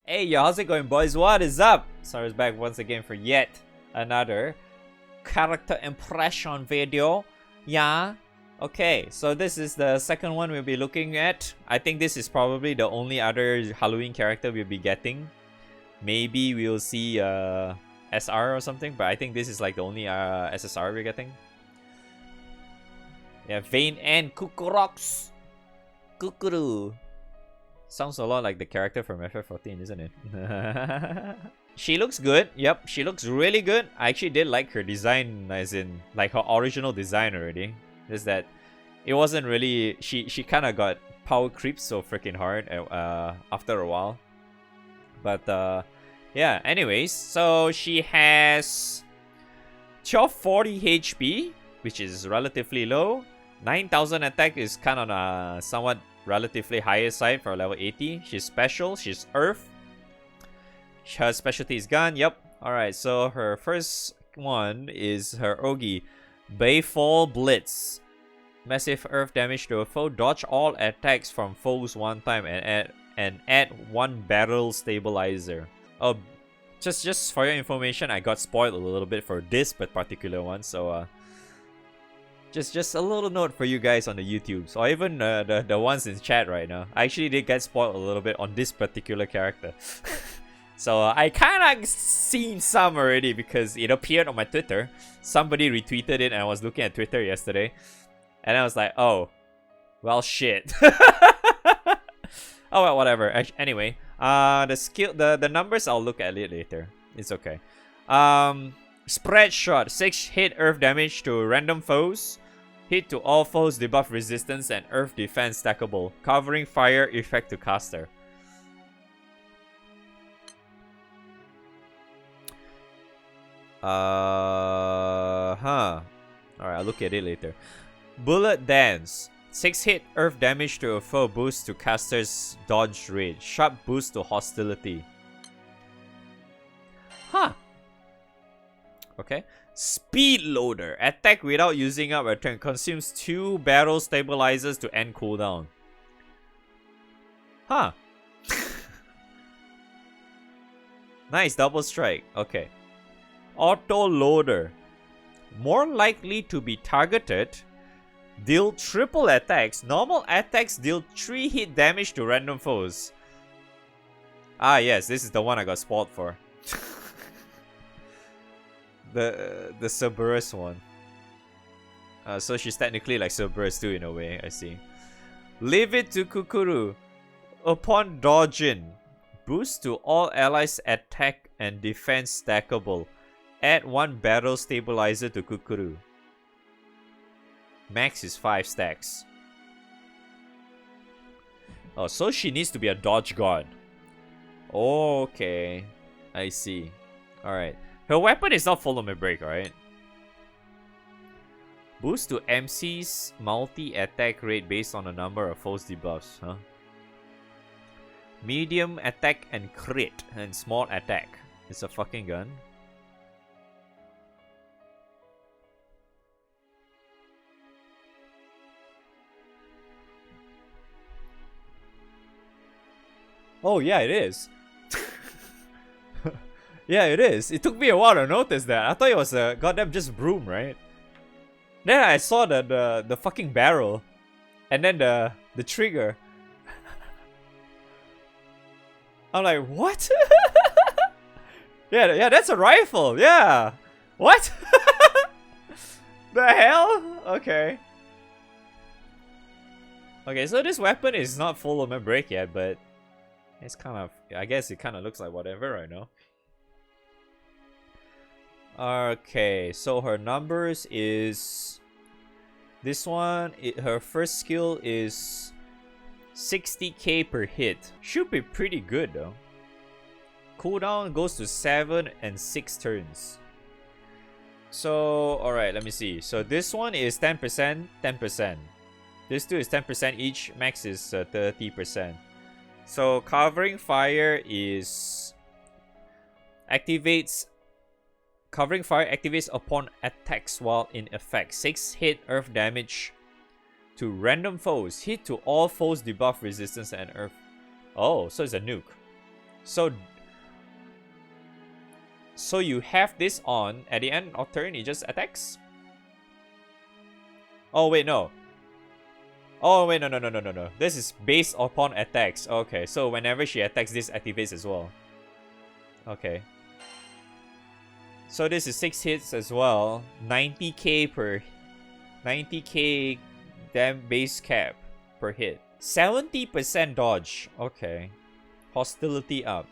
Hey yo, how's it going, boys? What is up? Sarah's back once again for yet another character impression video. Yeah. Okay, so this is the second one we'll be looking at. I think this is probably the only other Halloween character we'll be getting. Maybe we'll see SR or something, but I think this is like the only SSR we're getting. Yeah, Vane and Cucouroux. Cucouroux. Sounds a lot like the character from FF14, isn't it? She looks good. Yep, she looks really good. I actually did like her design, as in like her original design already. Just that it wasn't really. She kind of got power creep so freaking hard after a while. But yeah. Anyways, so she has 1240 HP, which is relatively low. 9000 attack is kind of somewhat relatively higher side for level 80. She's special. She's Earth. Her specialty is gun. Yep. Alright, so her first one is her Ogi. Bayfall Blitz. Massive earth damage to a foe. Dodge all attacks from foes one time and add one barrel stabilizer. Oh, just for your information, I got spoiled a little bit for this particular one, so just a little note for you guys on the YouTube, or even the ones in chat right now. I actually did get spoiled a little bit on this particular character. So I kind of seen some already because it appeared on my Twitter. Somebody retweeted it and I was looking at Twitter yesterday. And I was like, oh, well, shit. Oh, well, whatever. Anyway, the numbers I'll look at it later. It's okay. Spread shot, 6 hit earth damage to random foes. Hit to all foes, debuff resistance and earth defense stackable. Covering fire effect to caster. Alright, I'll look at it later. Bullet Dance. 6 hit earth damage to a foe, boost to caster's dodge rate. Sharp boost to hostility. Huh. Okay. Speed Loader. Attack without using up a turn. Consumes 2 barrel stabilizers to end cooldown. Huh. Nice, double strike. Okay. Auto Loader. More likely to be targeted. Deal triple attacks. Normal attacks deal 3 hit damage to random foes. Ah yes, this is the one I got spoiled for. The Cerberus one. So she's technically like Cerberus too in a way, I see. Leave it to Cucouroux. Upon dodging, boost to all allies attack and defense stackable. Add 1 barrel stabilizer to Cucouroux. Max is 5 stacks. Oh, so she needs to be a dodge guard. Okay, I see. Alright. Her weapon is not follow me break, right? Boost to MC's multi-attack rate based on the number of foes debuffs, huh? Medium attack and crit and small attack. It's a fucking gun. Oh yeah, it is. Yeah, it is. It took me a while to notice that. I thought it was a goddamn just broom, right? Then I saw the fucking barrel, and then the trigger. I'm like, what? Yeah, that's a rifle. Yeah. What? The hell? Okay. Okay, so this weapon is not full of my break yet, but it's kind of, I guess it kind of looks like whatever right now. Okay, so her numbers is this one. Her first skill is 60k per hit. Should be pretty good though. Cooldown goes to 7 and 6 turns. So alright, let me see. So this one is 10%, 10%. This two is 10% each. Max is 30%. So covering fire is Covering fire activates upon attacks while in effect. 6 hit earth damage to random foes. Hit to all foes debuff resistance and earth. Oh, so it's a nuke. So you have this on, at the end of turn it just attacks? Oh wait, no. Oh wait, no. This is based upon attacks. Okay, so whenever she attacks, this activates as well. Okay. So this is 6 hits as well. 90k base cap per hit. 70% dodge. Okay. Hostility up.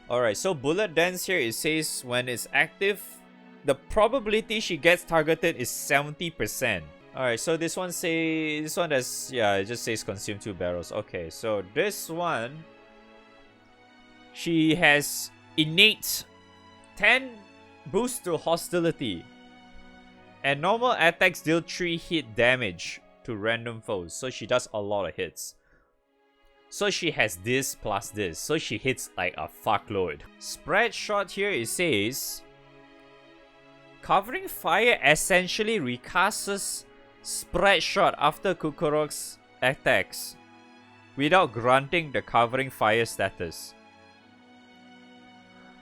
Alright, so Bullet Dance here, it says when it's active, the probability she gets targeted is 70%. Alright, so this one does, yeah, it just says consume 2 barrels. Okay, so this one, she has innate 10 boost to hostility. And normal attacks deal 3 hit damage to random foes. So she does a lot of hits. So she has this plus this. So she hits like a fuckload. Spread shot here, it says covering fire essentially recasts spread shot after Cucouroux's attacks without granting the covering fire status.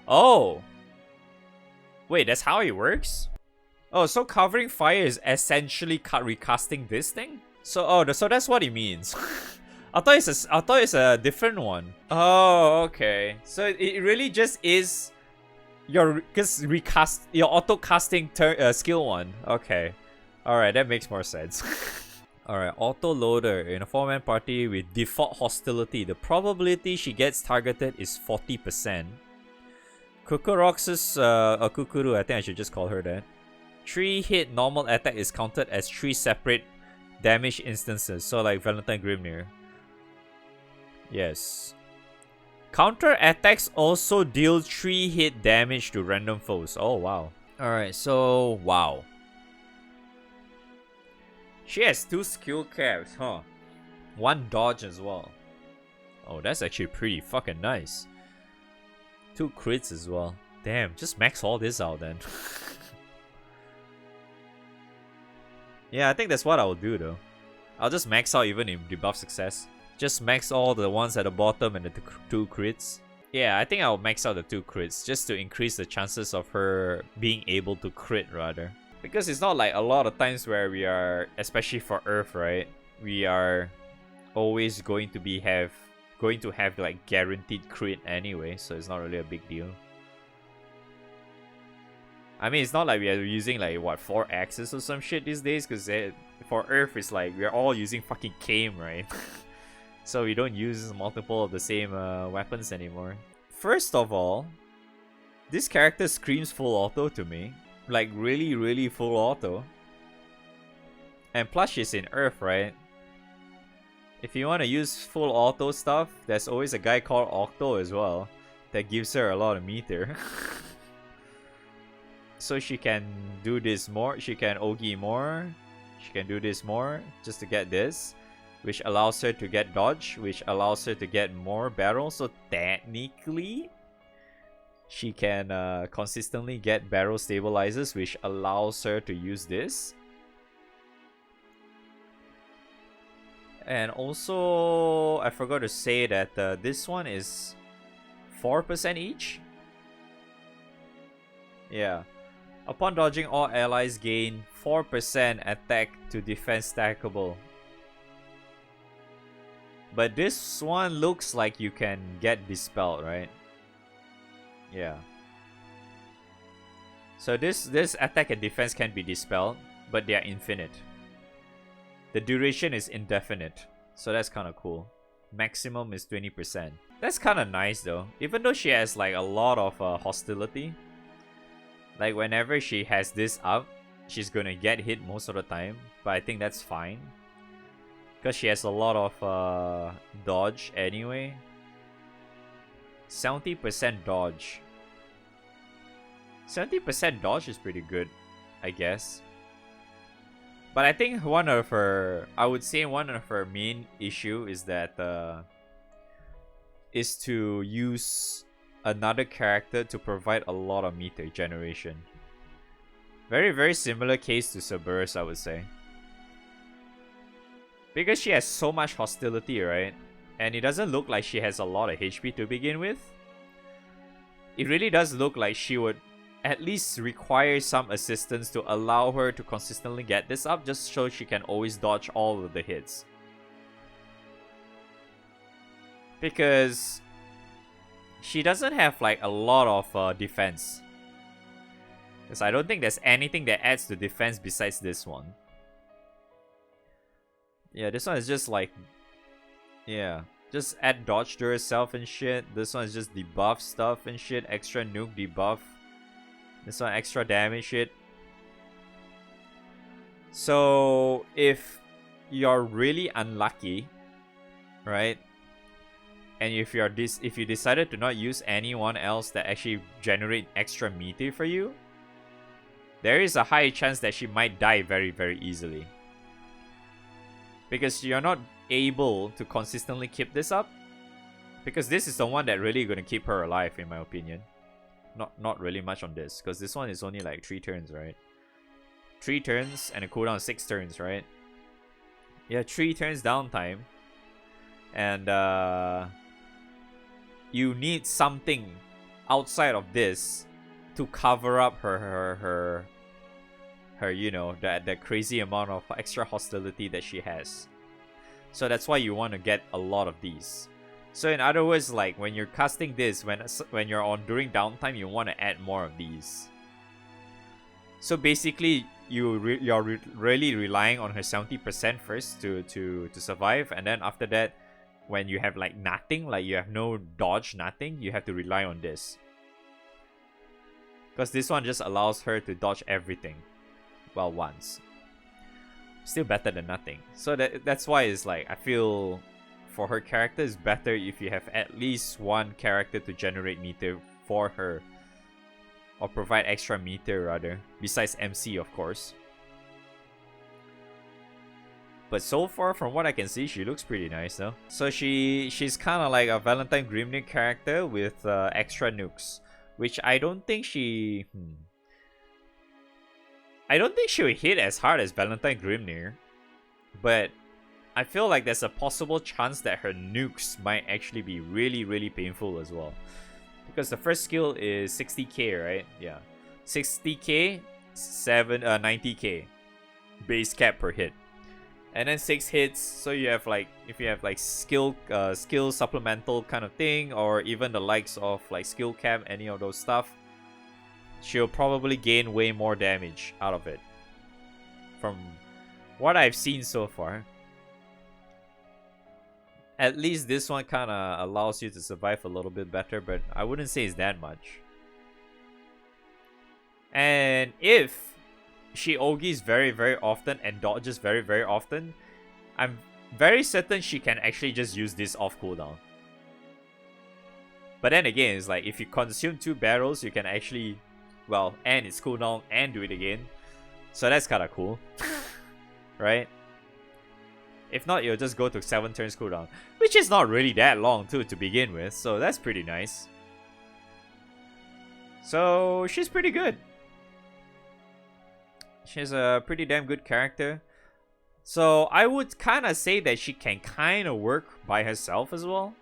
Oh! Wait, that's how it works? Oh, so covering fire is essentially recasting this thing? So so that's what it means. I thought it's a different one. Oh, okay. So it really just is your auto casting skill one. Okay. Alright, that makes more sense. Alright, auto loader. In a 4-man party with default hostility, the probability she gets targeted is 40%. Cucouroux's Cucouroux, I think I should just call her that. 3 hit normal attack is counted as 3 separate damage instances. So like Valentine Grimnir. Yes. Counter attacks also deal 3 hit damage to random foes. Oh wow. Alright, so wow. She has 2 skill caps, huh? 1 dodge as well. Oh, that's actually pretty fucking nice. 2 crits as well. Damn, just max all this out then. Yeah, I think that's what I will do though. I'll just max out even in debuff success. Just max all the ones at the bottom and the 2 crits. Yeah, I think I'll max out the 2 crits just to increase the chances of her being able to crit rather. Because it's not like a lot of times where we are, especially for Earth, right? We are always going to have like guaranteed crit anyway, so it's not really a big deal. I mean, it's not like we are using like what 4 axes or some shit these days, because for Earth it's like we're all using fucking Kame, right? So we don't use multiple of the same weapons anymore. First of all, this character screams full auto to me. Like really, really full auto. And plus she's in Earth, right? If you want to use full auto stuff, there's always a guy called Octo as well that gives her a lot of meter. So she can do this more, she can Ogi more, she can do this more just to get this, which allows her to get dodge, which allows her to get more barrels. So technically she can consistently get barrel stabilizers, which allows her to use this. And also, I forgot to say that this one is 4% each. Yeah. Upon dodging, all allies gain 4% attack to defense stackable. But this one looks like you can get dispelled, right? Yeah. So this attack and defense can be dispelled, but they are infinite. The duration is indefinite, so that's kind of cool. Maximum is 20%. That's kind of nice though. Even though she has like a lot of hostility, like whenever she has this up, she's gonna get hit most of the time. But I think that's fine, because she has a lot of dodge anyway. 70% dodge. 70% dodge is pretty good, I guess. But I think I would say one of her main issue is that is to use another character to provide a lot of meter generation. Very, very similar case to Cerberus, I would say. Because she has so much hostility, right? And it doesn't look like she has a lot of HP to begin with. It really does look like she would at least require some assistance to allow her to consistently get this up, just so she can always dodge all of the hits. Because she doesn't have like a lot of defense. Because I don't think there's anything that adds to defense besides this one. Yeah, this one is just like... yeah, just add dodge to herself and shit. This one is just debuff stuff and shit. Extra nuke debuff. This one extra damage shit. So if you're really unlucky, right? And if you decided to not use anyone else that actually generate extra meter for you, there is a high chance that she might die very, very easily. Because you're not able to consistently keep this up. Because this is the one that really gonna keep her alive, in my opinion. Not really much on this, because this one is only like 3 turns, right? 3 turns and a cooldown of 6 turns, right? Yeah, 3 turns downtime. And you need something outside of this to cover up her you know, that crazy amount of extra hostility that she has. So that's why you want to get a lot of these. So in other words, like when you're casting this, when you're on during downtime, you want to add more of these. So basically, you're really relying on her 70% first to survive, and then after that, when you have like nothing, like you have no dodge, nothing, you have to rely on this. Because this one just allows her to dodge everything. Well, once. Still better than nothing. So that's why it's like, I feel for her character it's better if you have at least one character to generate meter for her. Or provide extra meter rather. Besides MC, of course. But so far, from what I can see, she looks pretty nice though. So she's kind of like a Valentine Grimnir character with extra nukes. Which I don't think she... I don't think she will hit as hard as Valentine Grimnir. But I feel like there's a possible chance that her nukes might actually be really, really painful as well. Because the first skill is 60k, right? Yeah. 60k, 90k. Base cap per hit. And then 6 hits, so you have like, if you have like skill supplemental kind of thing, or even the likes of like skill cap, any of those stuff, she'll probably gain way more damage out of it. From what I've seen so far. At least this one kind of allows you to survive a little bit better, but I wouldn't say it's that much. And if she Ogis very, very often and dodges very, very often, I'm very certain she can actually just use this off cooldown. But then again, it's like if you consume 2 barrels, you can actually, well, end its cooldown and do it again. So that's kind of cool. Right? If not, you'll just go to 7 turns cooldown. Which is not really that long too to begin with, so that's pretty nice. So she's pretty good. She's a pretty damn good character. So I would kind of say that she can kind of work by herself as well.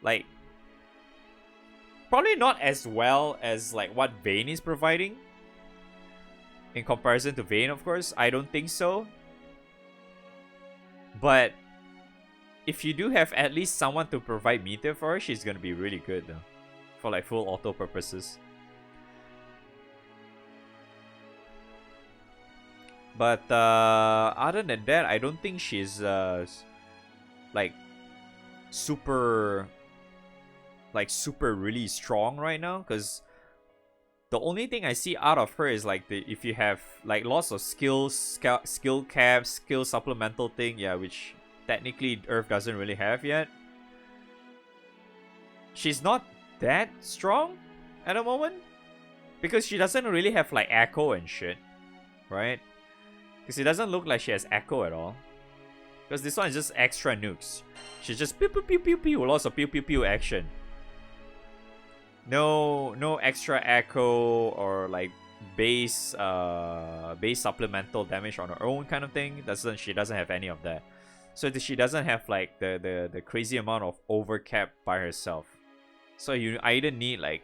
Like, probably not as well as like what Vayne is providing. In comparison to Vayne, of course. I don't think so. But if you do have at least someone to provide meter for her, she's gonna be really good though. For like full auto purposes. But other than that, I don't think she's like super really strong right now. Because the only thing I see out of her is like if you have like lots of skill caps, skill supplemental thing, yeah, which technically Earth doesn't really have yet. She's not that strong at the moment because she doesn't really have like echo and shit, right? Because it doesn't look like she has echo at all. Because this one is just extra nukes. She's just pew pew pew pew pew, lots of pew pew pew action. No extra echo or like base supplemental damage on her own kind of thing. She doesn't have any of that. so that she doesn't have like the crazy amount of overcap by herself. So you either need like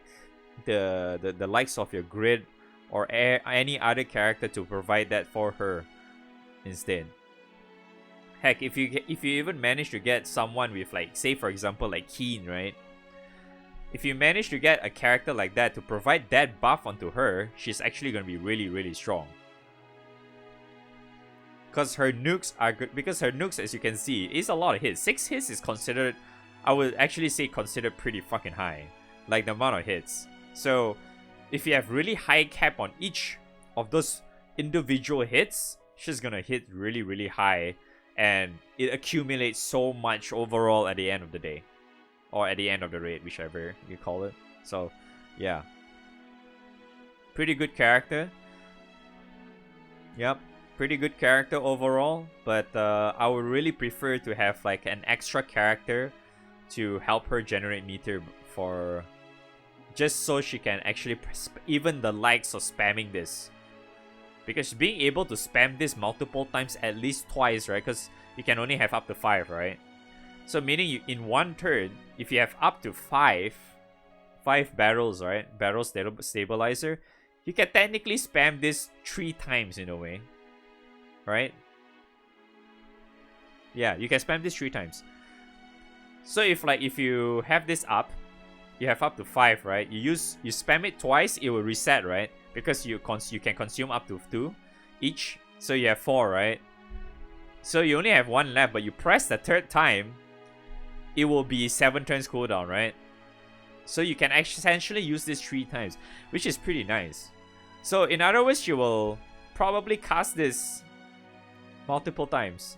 the likes of your grid or any other character to provide that for her instead. Heck, if you even manage to get someone with like, say for example like Keen, right? If you manage to get a character like that to provide that buff onto her, she's actually going to be really, really strong. Because her nukes are good. Because her nukes, as you can see, is a lot of hits. 6 hits is considered, I would actually say considered pretty fucking high. Like the amount of hits. So if you have really high cap on each of those individual hits, she's going to hit really, really high. And it accumulates so much overall at the end of the day. Or at the end of the raid, whichever you call it. So, yeah. Pretty good character. Yep. Pretty good character overall. But I would really prefer to have like an extra character to help her generate meter for... just so she can actually... even the likes of spamming this. Because being able to spam this multiple times, at least twice, right? Because you can only have up to 5, right? So meaning you, in one turn, if you have up to 5 barrels, right? Barrel stabilizer, you can technically spam this 3 times in a way. Right? Yeah, you can spam this 3 times. So if you have this up, you have up to 5, right? You spam it twice, it will reset, right? Because you can consume up to 2 each. So you have 4, right? So you only have 1 left, but you press the 3rd time, it will be 7 turns cooldown, right? So you can essentially use this 3 times, which is pretty nice. So in other words, you will probably cast this multiple times,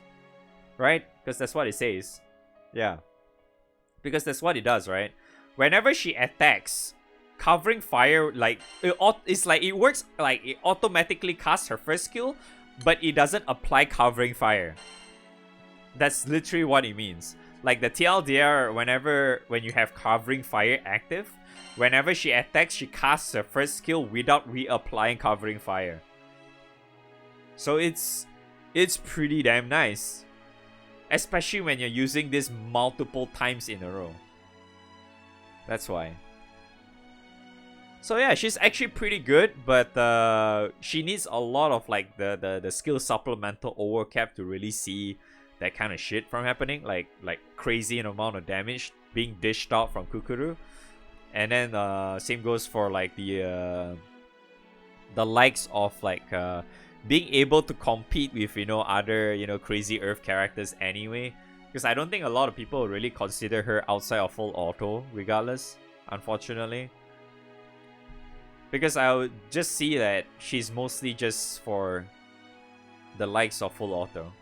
right? Because that's what it says. Yeah. Because that's what it does, right? Whenever she attacks, covering fire, like it's like it works like it automatically casts her first skill, but it doesn't apply covering fire. That's literally what it means. Like the TLDR, when you have covering fire active, whenever she attacks, she casts her first skill without reapplying covering fire. So it's pretty damn nice, especially when you're using this multiple times in a row. That's why. So yeah, she's actually pretty good, but she needs a lot of like the skill supplemental overcap to really see that kind of shit from happening, like crazy amount of damage being dished out from Cucouroux. And then same goes for like the likes of like being able to compete with other crazy earth characters anyway, because I don't think a lot of people really consider her outside of full auto regardless, unfortunately. Because I would just see that she's mostly just for the likes of full auto.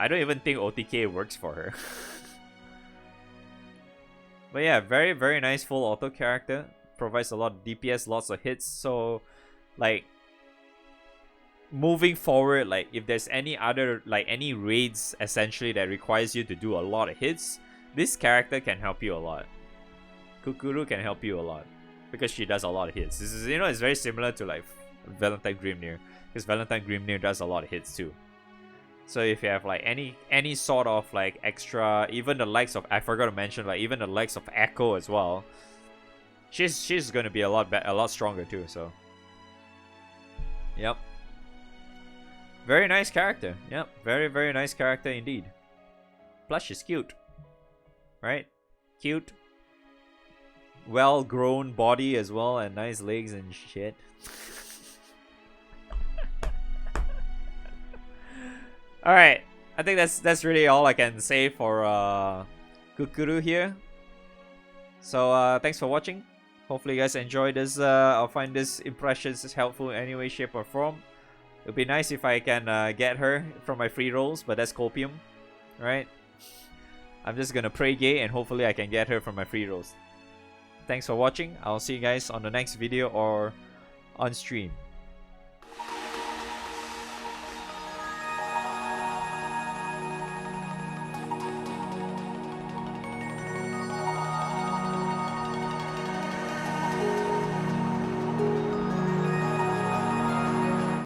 I don't even think OTK works for her. But yeah, very, very nice full auto character. Provides a lot of DPS, lots of hits. So, like, moving forward, like, if there's any other, like, any raids, essentially, that requires you to do a lot of hits, this character can help you a lot. Cucouroux can help you a lot. Because she does a lot of hits. This is, it's very similar to, like, Valentine Grimnir. Because Valentine Grimnir does a lot of hits, too. So if you have like any sort of like extra, even the likes of, I forgot to mention, like even the likes of Echo as well, she's gonna be a lot stronger too. So yep, very nice character. Yep, very, very nice character indeed. Plus she's cute, right? Cute, well grown body as well, and nice legs and shit. Alright, I think that's really all I can say for Cucouroux here. So thanks for watching. Hopefully you guys enjoyed this. I'll find this impressions helpful in any way, shape or form. It would be nice if I can get her from my free rolls, but that's copium, right? I'm just gonna pray gay and hopefully I can get her from my free rolls. Thanks for watching. I'll see you guys on the next video or on stream.